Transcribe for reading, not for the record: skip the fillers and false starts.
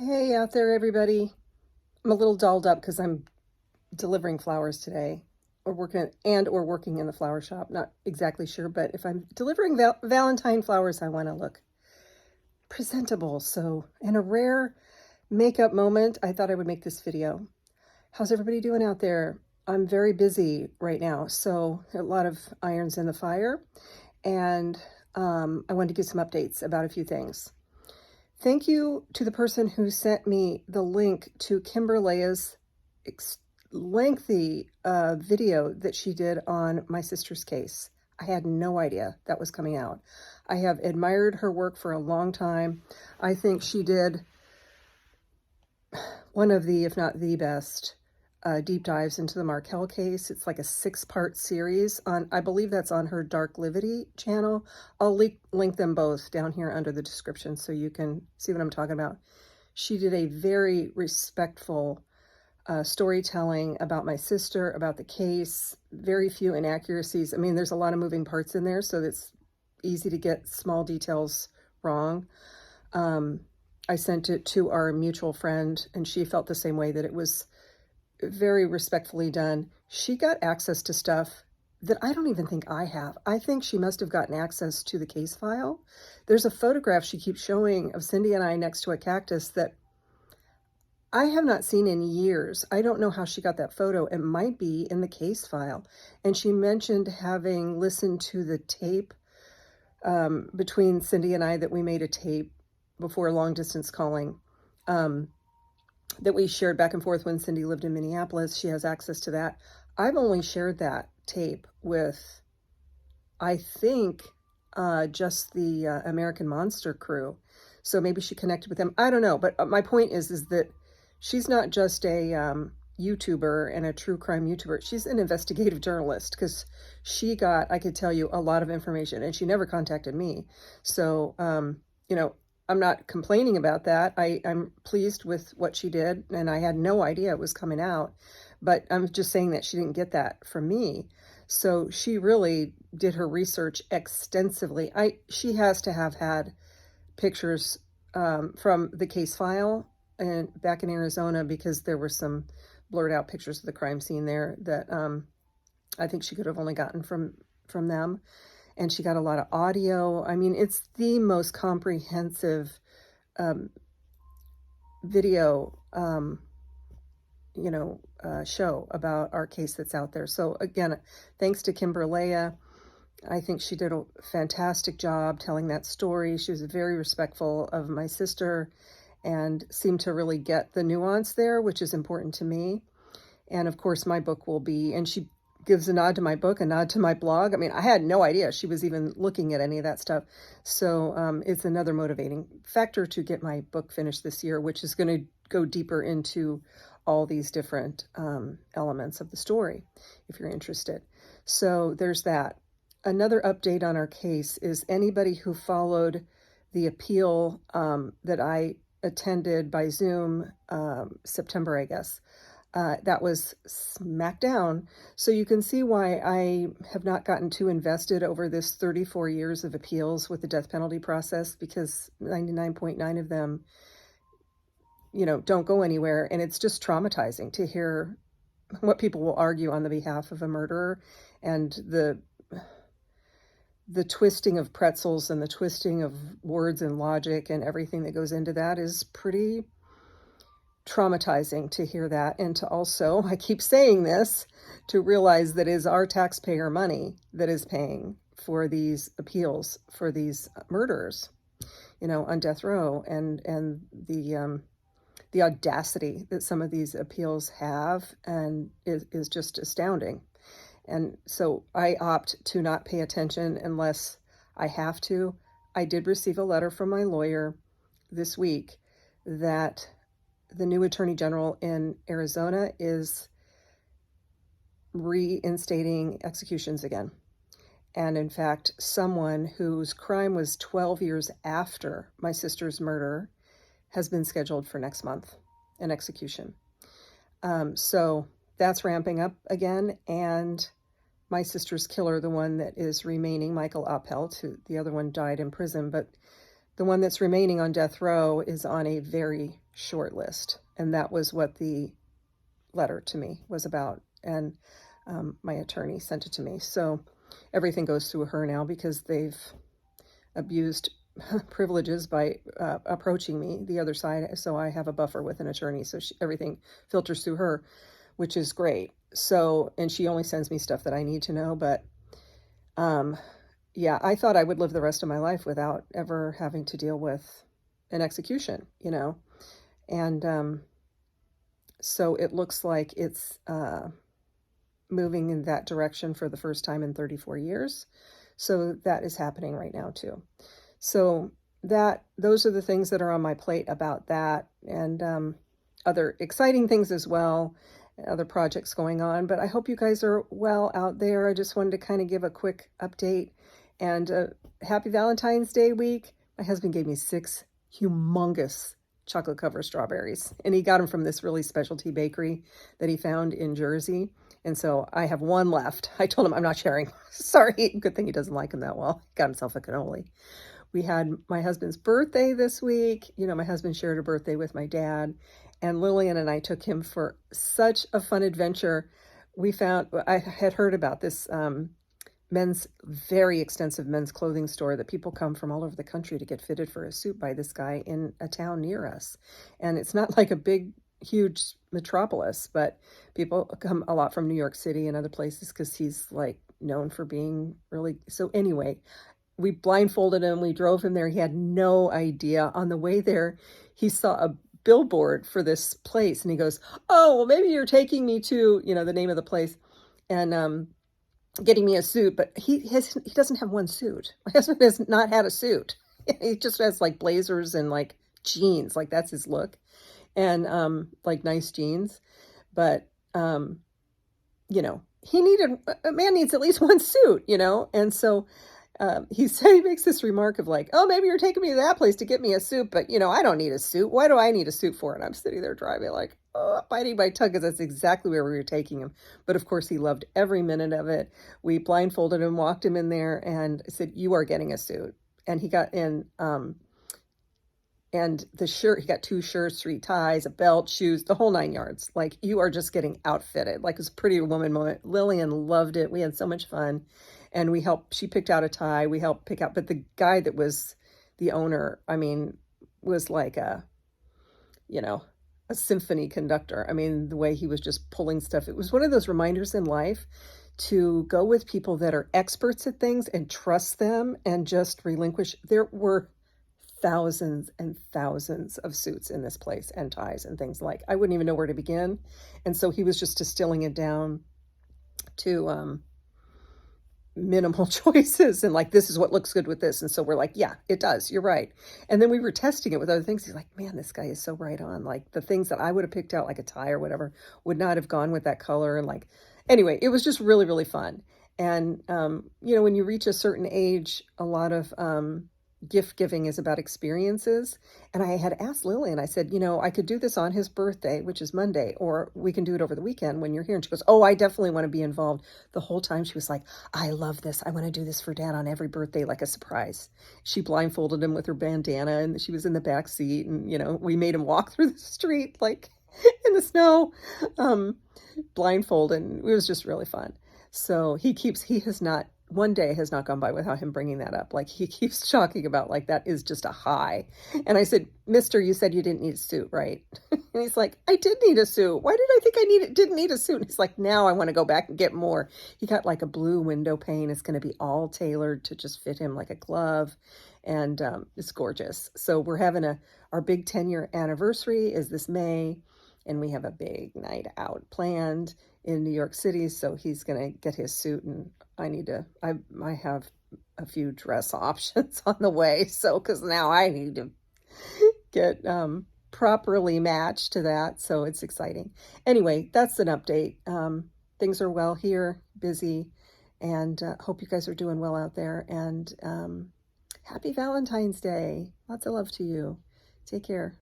Hey out there, everybody. I'm a little dolled up because I'm delivering flowers today or working in the flower shop. Not exactly sure, but if I'm delivering Valentine flowers, I want to look presentable. So in a rare makeup moment, I thought I would make this video. How's everybody doing out there? I'm very busy right now, so a lot of irons in the fire, and I wanted to give some updates about a few things. Thank you to the person who sent me the link to Kimberlea's lengthy video that she did on my sister's case. I had no idea that was coming out. I have admired her work for a long time. I think she did one of the, if not the best, deep dives into the Markel case. It's like a 6-part series on, I believe that's on her Dark Livity channel. I'll link them both down here under the description so you can see what I'm talking about. She did a very respectful storytelling about my sister, about the case, very few inaccuracies. I mean, there's a lot of moving parts in there, so it's easy to get small details wrong. I sent it to our mutual friend, and she felt the same way, that it was very respectfully done. She got access to stuff that I don't even think I have. I think she must have gotten access to the case file. There's a photograph she keeps showing of Cindy and I next to a cactus that I have not seen in years. I don't know how she got that photo. It might be in the case file. And she mentioned having listened to the tape between Cindy and I, that we made a tape before long distance calling that we shared back and forth when Cindy lived in Minneapolis. She has access to that. I've only shared that tape with, I think, just the American Monster crew. So maybe she connected with them. I don't know. But my point is that she's not just a YouTuber and a true crime YouTuber. She's an investigative journalist, because she got, I could tell you, a lot of information, and she never contacted me. So, I'm not complaining about that. I'm pleased with what she did, and I had no idea it was coming out, but I'm just saying that she didn't get that from me. So she really did her research extensively. She has to have had pictures from the case file and back in Arizona, because there were some blurred out pictures of the crime scene there that I think she could have only gotten from them. And she got a lot of audio. I mean, it's the most comprehensive video, show about our case that's out there. So again, thanks to Kimberlea. I think she did a fantastic job telling that story. She was very respectful of my sister and seemed to really get the nuance there, which is important to me. And of course, my book will be, and she gives a nod to my book, a nod to my blog. I mean, I had no idea she was even looking at any of that stuff. So it's another motivating factor to get my book finished this year, which is going to go deeper into all these different elements of the story, if you're interested. So there's that. Another update on our case is anybody who followed the appeal that I attended by Zoom, September, I guess. That was smack down. So you can see why I have not gotten too invested over this 34 years of appeals with the death penalty process, because 99.9 of them, don't go anywhere. And it's just traumatizing to hear what people will argue on the behalf of a murderer, and the twisting of pretzels and the twisting of words and logic and everything that goes into that is pretty traumatizing to hear that. And to also, I keep saying this, to realize that it is our taxpayer money that is paying for these appeals for these murderers, on death row, and the audacity that some of these appeals have, and is just astounding. And so I opt to not pay attention unless I have to. I did receive a letter from my lawyer this week that the new attorney general in Arizona is reinstating executions again. And in fact, someone whose crime was 12 years after my sister's murder has been scheduled for next month, an execution. So that's ramping up again. And my sister's killer, the one that is remaining, Michael Appelt, who the other one died in prison, but The one that's remaining on death row is on a very short list. And that was what the letter to me was about. And my attorney sent it to me. So everything goes through her now because they've abused privileges by approaching me, the other side. So I have a buffer with an attorney. So everything filters through her, which is great. So, and she only sends me stuff that I need to know. But yeah, I thought I would live the rest of my life without ever having to deal with an execution, you know. And so it looks like it's moving in that direction for the first time in 34 years. So that is happening right now too. So those are the things that are on my plate about that, and other exciting things as well, other projects going on. But I hope you guys are well out there. I just wanted to kind of give a quick update, and happy Valentine's Day week. My husband gave me 6 humongous chocolate covered strawberries, and he got them from this really specialty bakery that he found in Jersey. And so I have 1 left. I told him I'm not sharing. Sorry. Good thing he doesn't like them that well. He got himself a cannoli. We had my husband's birthday this week. You know, my husband shared a birthday with my dad, and Lillian and I took him for such a fun adventure. I had heard about this very extensive men's clothing store that people come from all over the country to get fitted for a suit by this guy in a town near us. And it's not like a big, huge metropolis, but people come a lot from New York City and other places because he's like known for being really. So anyway, we blindfolded him. We drove him there. He had no idea. On the way there, he saw a billboard for this place, and he goes, "Oh, well, maybe you're taking me to, you know, the name of the place, and getting me a suit." But he doesn't have one suit. My husband has not had a suit. He just has like blazers and like jeans. Like that's his look, and like nice jeans. But you know, a man needs at least one suit, you know, and so. He makes this remark of like, "Oh, maybe you're taking me to that place to get me a suit, but you know, I don't need a suit. Why do I need a suit for?" And I'm sitting there driving like, oh, biting my tongue, because that's exactly where we were taking him. But of course, he loved every minute of it. We blindfolded him, walked him in there, and said, "You are getting a suit." And he got in, and the shirt, he got 2 shirts, 3 ties, a belt, shoes, the whole 9 yards. Like, you are just getting outfitted. Like, it was a Pretty Woman moment. Lillian loved it. We had so much fun. And she picked out a tie. We helped pick out, but the guy that was the owner, I mean, was like a symphony conductor. I mean, the way he was just pulling stuff. It was one of those reminders in life to go with people that are experts at things and trust them and just relinquish. There were thousands and thousands of suits in this place and ties and things. Like, I wouldn't even know where to begin. And so he was just distilling it down to, minimal choices, and like, this is what looks good with this. And so we're like, yeah, it does, you're right. And then we were testing it with other things. He's like, man, this guy is so right on. Like, the things that I would have picked out, like a tie or whatever, would not have gone with that color. And like, anyway, it was just really, really fun. And you know, when you reach a certain age, a lot of gift giving is about experiences. And I had asked Lily, and I said, you know, I could do this on his birthday, which is Monday, or we can do it over the weekend when you're here. And she goes, "Oh, I definitely want to be involved." The whole time she was like, "I love this. I want to do this for Dad on every birthday, like a surprise." She blindfolded him with her bandana, and she was in the back seat, and you know, we made him walk through the street like in the snow, blindfolded. And it was just really fun. So one day has not gone by without him bringing that up. Like, he keeps talking about, like, that is just a high. And I said, "Mister, you said you didn't need a suit, right?" And he's like, "I did need a suit. Why did I think didn't need a suit?" And he's like, "Now I want to go back and get more." He got like a blue window pane. It's going to be all tailored to just fit him like a glove. And it's gorgeous. So we're having our big 10-year anniversary is this May. And we have a big night out planned in New York City. So he's going to get his suit, and I have a few dress options on the way. So, because now I need to get properly matched to that. So it's exciting. Anyway, that's an update. Things are well here, busy, and hope you guys are doing well out there. And happy Valentine's Day. Lots of love to you. Take care.